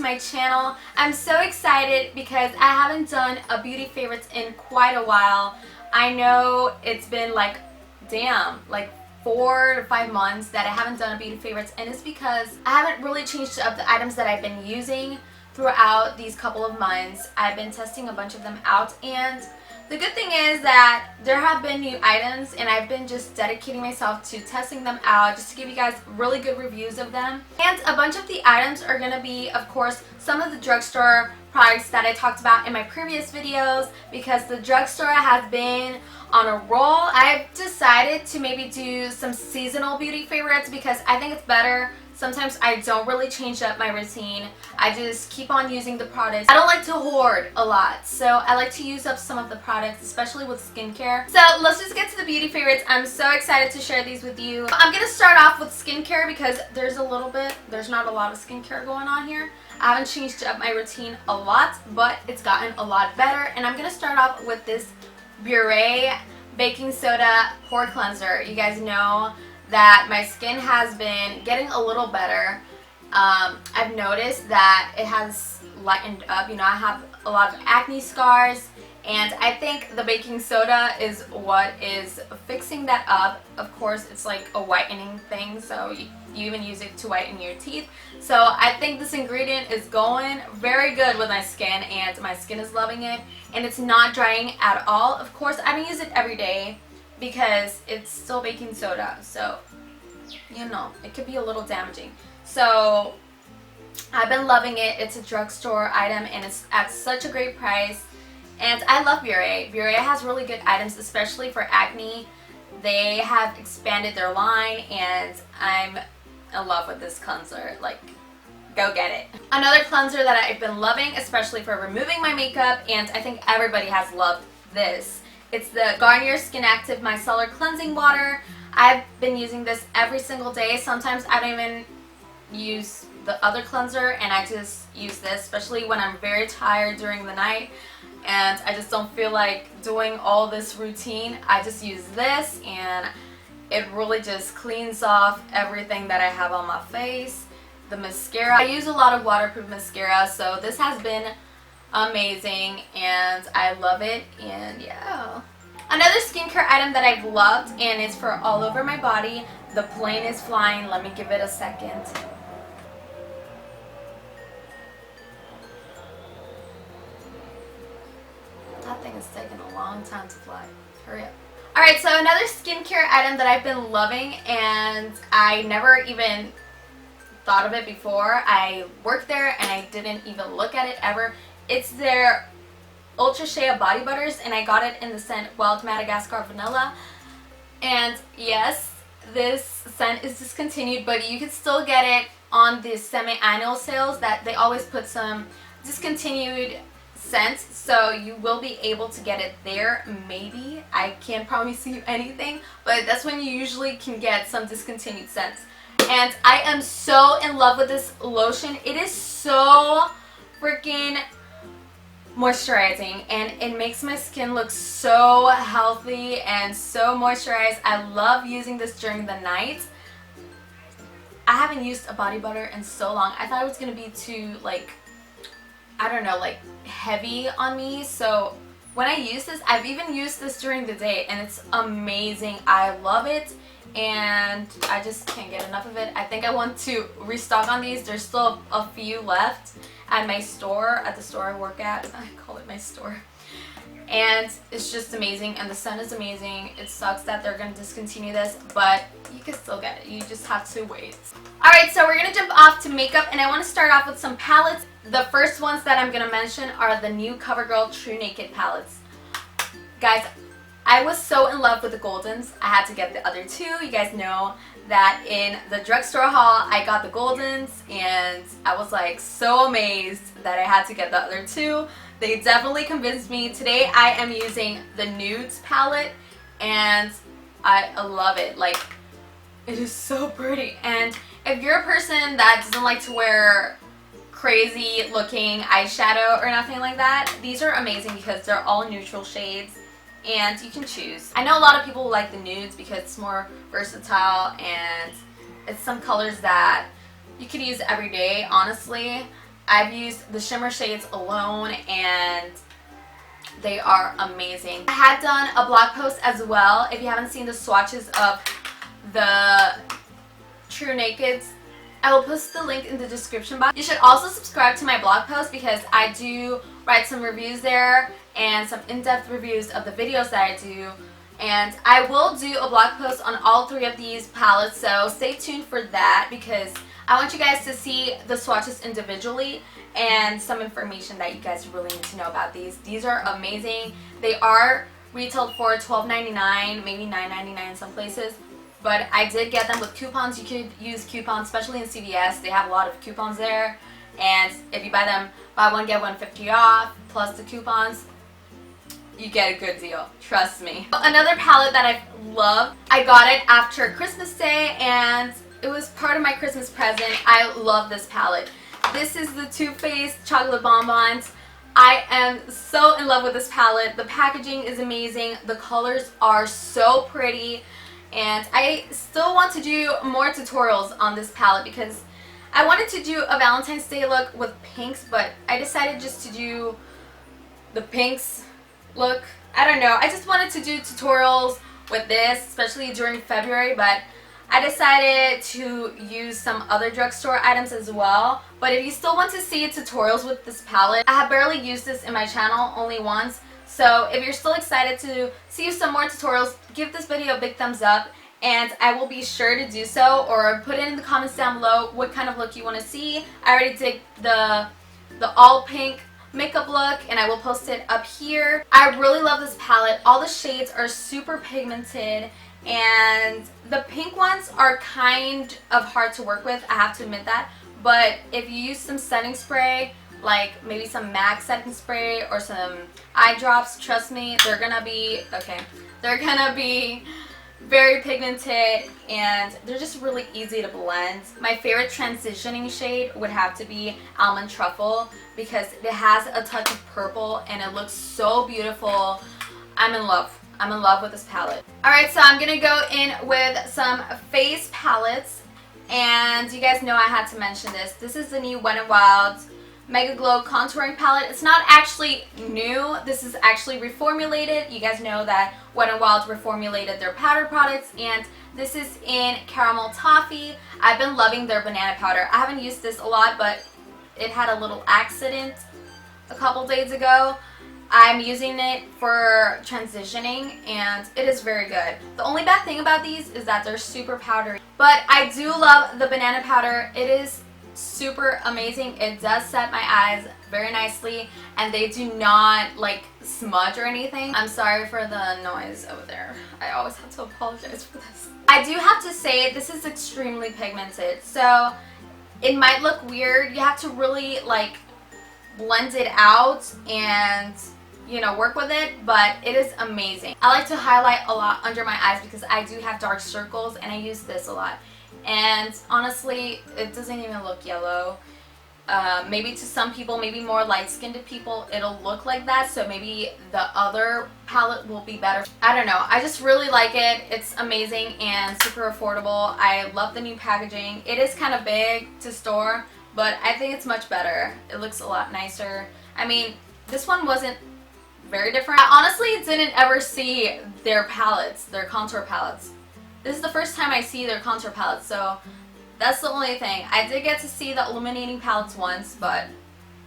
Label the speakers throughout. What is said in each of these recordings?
Speaker 1: my channel. I'm so excited because I haven't done a beauty favorites in quite a while. I know it's been like, damn, like 4 to 5 months that I haven't done a beauty favorites, and it's because I haven't really changed up the items that I've been using throughout these couple of months. I've been testing a bunch of them out, and the good thing is that there have been new items, and I've been just dedicating myself to testing them out just to give you guys really good reviews of them. And a bunch of the items are going to be, of course, some of the drugstore products that I talked about in my previous videos, because the drugstore has been on a roll. I've decided to maybe do some seasonal beauty favorites because I think it's better. Sometimes I don't really change up my routine. I just keep on using the products. I don't like to hoard a lot, so I like to use up some of the products, especially with skincare. So let's just get to the beauty favorites. I'm so excited to share these with you. I'm gonna start off with skincare because there's not a lot of skincare going on here. I haven't changed up my routine a lot, but it's gotten a lot better. And I'm gonna start off with this Bioré baking soda pore cleanser. You guys know that my skin has been getting a little better. I've noticed that it has lightened up. You know, I have a lot of acne scars, and I think the baking soda is what is fixing that up. Of course, it's like a whitening thing, so you even use it to whiten your teeth. So I think this ingredient is going very good with my skin, and my skin is loving it, and it's not drying at all. Of course, I don't use it every day because it's still baking soda, so you know, it could be a little damaging. So I've been loving it. It's a drugstore item, and it's at such a great price, and I love Bioré. Bioré has really good items, especially for acne. They have expanded their line, and I'm in love with this cleanser. Like, go get it. Another cleanser that I've been loving, especially for removing my makeup, and I think everybody has loved this. It's the Garnier Skin Active Micellar Cleansing Water. I've been using this every single day. Sometimes I don't even use the other cleanser, and I just use this, especially when I'm very tired during the night and I just don't feel like doing all this routine. I just use this, and it really just cleans off everything that I have on my face. The mascara, I use a lot of waterproof mascara, so this has been amazing and I love it. And yeah, another skincare item that I've loved, and it's for all over my body. The plane is flying. Let me give it a second. That thing is taking a long time to fly. Hurry up. Alright, so another skincare item that I've been loving, and I never even thought of it before. I worked there and I didn't even look at it ever. It's their Ultra Shea body butters, and I got it in the scent Wild Madagascar Vanilla. And yes, this scent is discontinued, but you can still get it on the semi-annual sales that they always put some discontinued scents, so you will be able to get it there. Maybe, I can't promise you anything, but that's when you usually can get some discontinued scents. And I am so in love with this lotion. It is so freaking moisturizing, and it makes my skin look so healthy and so moisturized. I love using this during the night. I haven't used a body butter in so long. I thought it was gonna be too, like, I don't know, like heavy on me. So when I use this, I've even used this during the day, and it's amazing. I love it, and I just can't get enough of it. I think I want to restock on these. There's still a few left at my store, at the store I work at. I call it my store. And it's just amazing, and the scent is amazing. It sucks that they're going to discontinue this, but you can still get it. You just have to wait. Alright, so we're going to jump off to makeup, and I want to start off with some palettes. The first ones that I'm going to mention are the new CoverGirl truNaked palettes. Guys, I was so in love with the Goldens. I had to get the other two. You guys know that in the drugstore haul, I got the Goldens, and I was like so amazed that I had to get the other two. They definitely convinced me. Today I am using the Nudes palette, and I love it. Like, it is so pretty. And if you're a person that doesn't like to wear crazy looking eyeshadow or nothing like that, these are amazing because they're all neutral shades and you can choose. I know a lot of people like the nudes because it's more versatile, and it's some colors that you could use every day. Honestly, I've used the shimmer shades alone and they are amazing. I had done a blog post as well. If you haven't seen the swatches of the truNaked, I will post the link in the description box. You should also subscribe to my blog post because I do write some reviews there and some in-depth reviews of the videos that I do. And I will do a blog post on all 3 of these palettes, so stay tuned for that because I want you guys to see the swatches individually and some information that you guys really need to know about these. These are amazing. They are retailed for $12.99, maybe $9.99 in some places. But I did get them with coupons. You could use coupons, especially in CVS. They have a lot of coupons there. And if you buy them, buy one, get one 50 off, plus the coupons, you get a good deal. Trust me. Another palette that I love, I got it after Christmas Day, and it was part of my Christmas present. I love this palette. This is the Too Faced Chocolate Bonbons. I am so in love with this palette. The packaging is amazing. The colors are so pretty. And I still want to do more tutorials on this palette because I wanted to do a Valentine's Day look with pinks, but I decided just to do the pinks look. I don't know. I just wanted to do tutorials with this, especially during February, but I decided to use some other drugstore items as well. But if you still want to see tutorials with this palette, I have barely used this in my channel, only once. So if you're still excited to see some more tutorials, give this video a big thumbs up and I will be sure to do so, or put it in the comments down below what kind of look you want to see. I already did the all pink makeup look and I will post it up here. I really love this palette. All the shades are super pigmented and the pink ones are kind of hard to work with, I have to admit that. But if you use some setting spray, like maybe some MAC setting spray or some eye drops, trust me, they're gonna be very pigmented and they're just really easy to blend. My favorite transitioning shade would have to be Almond Truffle because it has a touch of purple and it looks so beautiful. I'm in love. I'm in love with this palette. Alright, so I'm gonna go in with some face palettes, and you guys know I had to mention this. This is the new Wet n Wild Mega Glow Contouring Palette. It's not actually new. This is actually reformulated. You guys know that Wet n Wild reformulated their powder products, and this is in Caramel Toffee. I've been loving their banana powder. I haven't used this a lot, but it had a little accident a couple days ago. I'm using it for transitioning and it is very good. The only bad thing about these is that they're super powdery. But I do love the banana powder. It is super amazing. It does set my eyes very nicely and they do not like smudge or anything. I'm sorry for the noise over there. I always have to apologize for this. I do have to say this is extremely pigmented. So it might look weird. You have to really like blend it out and work with it, but it is amazing. I like to highlight a lot under my eyes because I do have dark circles and I use this a lot. And honestly, it doesn't even look yellow. Maybe to some people, maybe more light-skinned people, it'll look like that, so maybe the other palette will be better. I don't know. I just really like it. It's amazing and super affordable. I love the new packaging. It is kind of big to store, but I think it's much better. It looks a lot nicer. I mean, this one wasn't very different. I honestly didn't ever see their palettes, their contour palettes. This is the first time I see their contour palettes, so that's the only thing. I did get to see the Illuminating palettes once, but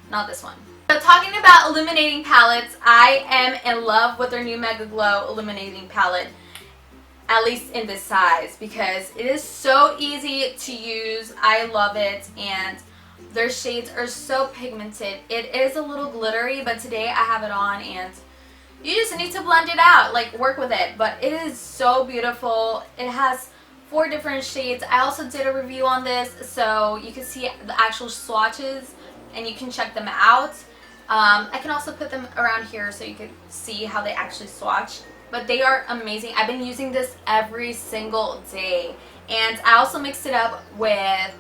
Speaker 1: not this one. So talking about Illuminating palettes, I am in love with their new Mega Glow Illuminating palette, at least in this size, because it is so easy to use. I love it, and their shades are so pigmented. It is a little glittery, but today I have it on and you just need to blend it out, like work with it. But it is so beautiful. It has 4 different shades. I also did a review on this, so you can see the actual swatches and you can check them out. I can also put them around here so you can see how they actually swatch. But they are amazing. I've been using this every single day. And I also mixed it up with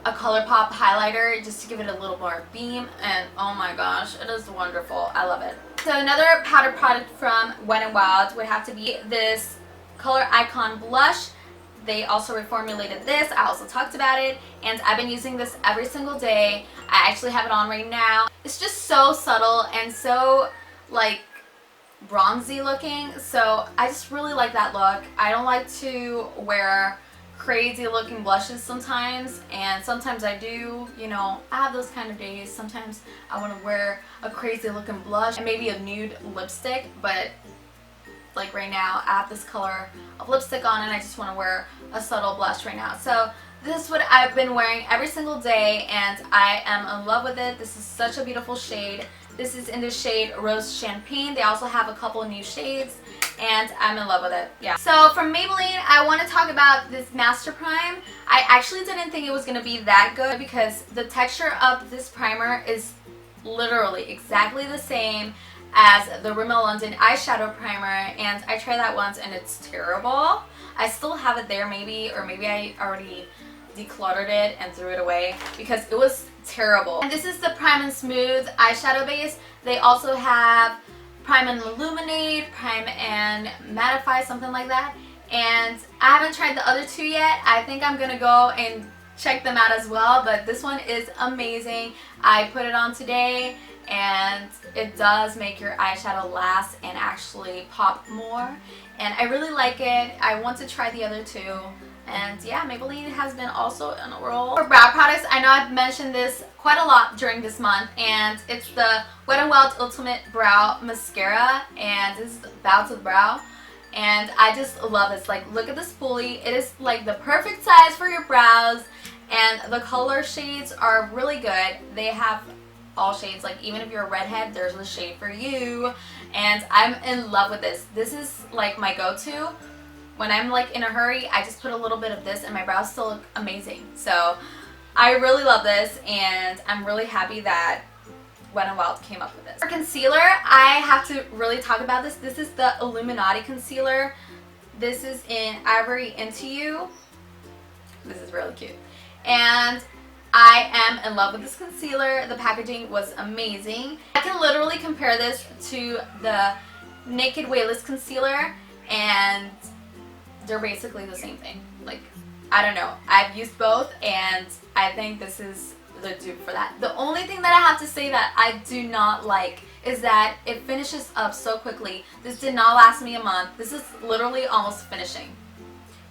Speaker 1: a ColourPop highlighter just to give it a little more beam, and oh my gosh, it is wonderful. I love it. So another powder product from Wet n Wild would have to be this Color Icon blush. they also reformulated this. I also talked about it, and I've been using this every single day. I actually have it on right now. It's just so subtle and so like bronzy looking, so I just really like that look. I don't like to wear crazy looking blushes sometimes, and sometimes I do, you know, I have those kind of days. Sometimes I want to wear a crazy looking blush and maybe a nude lipstick, but like right now I have this color of lipstick on and I just want to wear a subtle blush right now. So this is what I've been wearing every single day, and I am in love with it. This is such a beautiful shade. This is in the shade Rose Champagne. They also have a couple of new shades, and I'm in love with it. Yeah. So from Maybelline, I want to talk about this Master Prime. I actually didn't think it was going to be that good because the texture of this primer is literally exactly the same as the Rimmel London eyeshadow primer, and I tried that once and it's terrible. I still have it there maybe, or maybe I already decluttered it and threw it away because it was terrible. And this is the Prime and Smooth eyeshadow base. They also have Prime and Illuminate, Prime and Mattify, something like that. And I haven't tried the other two yet. I think I'm gonna go and check them out as well, but this one is amazing. I put it on today and it does make your eyeshadow last and actually pop more, and I really like it. I want to try the other two. And yeah, Maybelline has been also on a roll. For brow products, I know I've mentioned this quite a lot during this month, and it's the Wet n Wild Ultimate Brow Mascara, and this is Bow to the Brow. And I just love this. Like, look at this spoolie. It is like the perfect size for your brows, and the color shades are really good. They have all shades. Like, even if you're a redhead, there's a shade for you. And I'm in love with this. This is like my go-to. When I'm like in a hurry, I just put a little bit of this and my brows still look amazing. So I really love this, and I'm really happy that Wet n Wild came up with this. For concealer, I have to really talk about this. This is the Illuminati concealer. This is in Ivory Into You. This is really cute. And I am in love with this concealer. The packaging was amazing. I can literally compare this to the Naked Weightless concealer, and they're basically the same thing. Like, I don't know. I've used both, and I think this is the dupe for that. The only thing that I have to say that I do not like is that it finishes up so quickly. This did not last me a month. This is literally almost finishing.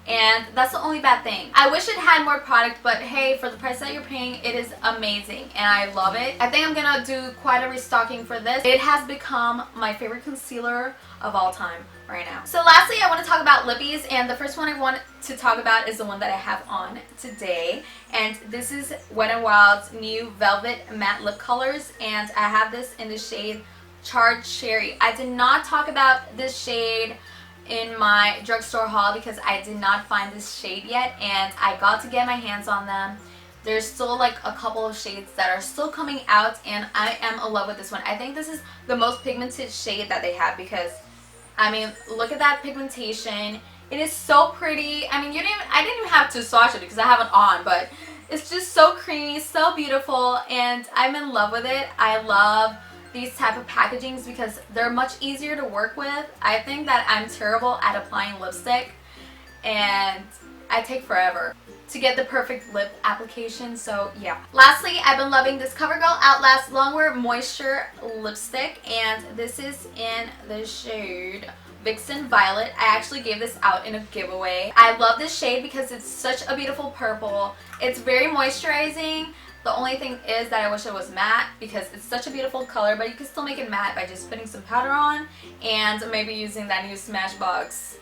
Speaker 1: And that's the only bad thing. I wish it had more product, but hey, for the price that you're paying, it is amazing and I love it. I think I'm gonna do quite a restocking for this. It has become my favorite concealer of all time right now. So lastly, I want to talk about lippies, and the first one I want to talk about is the one that I have on today, and this is Wet n Wild's new Velvet Matte Lip Colors, and I have this in the shade Charred Cherry. I did not talk about this shade in my drugstore haul because I did not find this shade yet, and I got to get my hands on them. There's still like a couple of shades that are still coming out, and I am in love with this one. I think this is the most pigmented shade that they have because, I mean, look at that pigmentation. It is so pretty. I mean, I didn't even have to swatch it because I have it on, but it's just so creamy, so beautiful, and I'm in love with it. I love these type of packagings because they're much easier to work with. I think that I'm terrible at applying lipstick, and I take forever to get the perfect lip application, so yeah. Lastly, I've been loving this CoverGirl Outlast Longwear Moisture Lipstick, and this is in the shade Vixen Violet. I actually gave this out in a giveaway. I love this shade because it's such a beautiful purple. It's very moisturizing. The only thing is that I wish it was matte because it's such a beautiful color, but you can still make it matte by just putting some powder on and maybe using that new Smashbox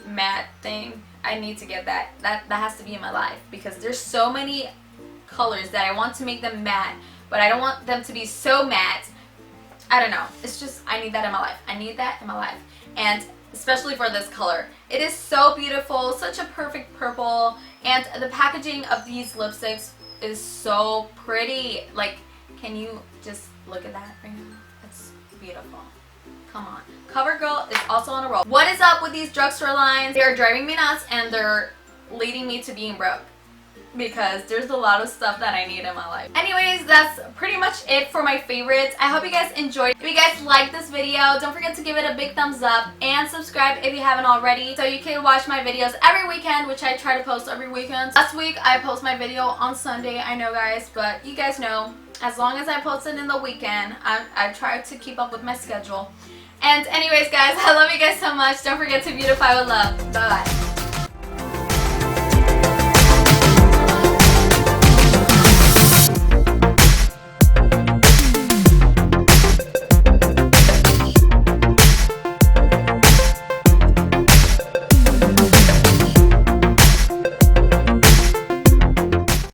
Speaker 1: matte thing. I need to get that. That has to be in my life because there's so many colors that I want to make them matte, but I don't want them to be so matte. I don't know. It's just, I need that in my life. I need that in my life. And especially for this color. It is so beautiful, such a perfect purple, and the packaging of these lipsticks is so pretty. Like, can you just look at that right now? It's beautiful. Come on. CoverGirl is also on a roll. What is up with these drugstore lines? They are driving me nuts and they're leading me to being broke. because there's a lot of stuff that I need in my life. Anyways, that's pretty much it for my favorites. I hope you guys enjoyed. If you guys liked this video, don't forget to give it a big thumbs up and subscribe if you haven't already, so you can watch my videos every weekend, which I try to post every weekend. Last week I post my video on Sunday, I know guys, but you guys know, as long as I post it in the weekend, I try to keep up with my schedule. And anyways guys, I love you guys so much. Don't forget to beautify with love. Bye bye.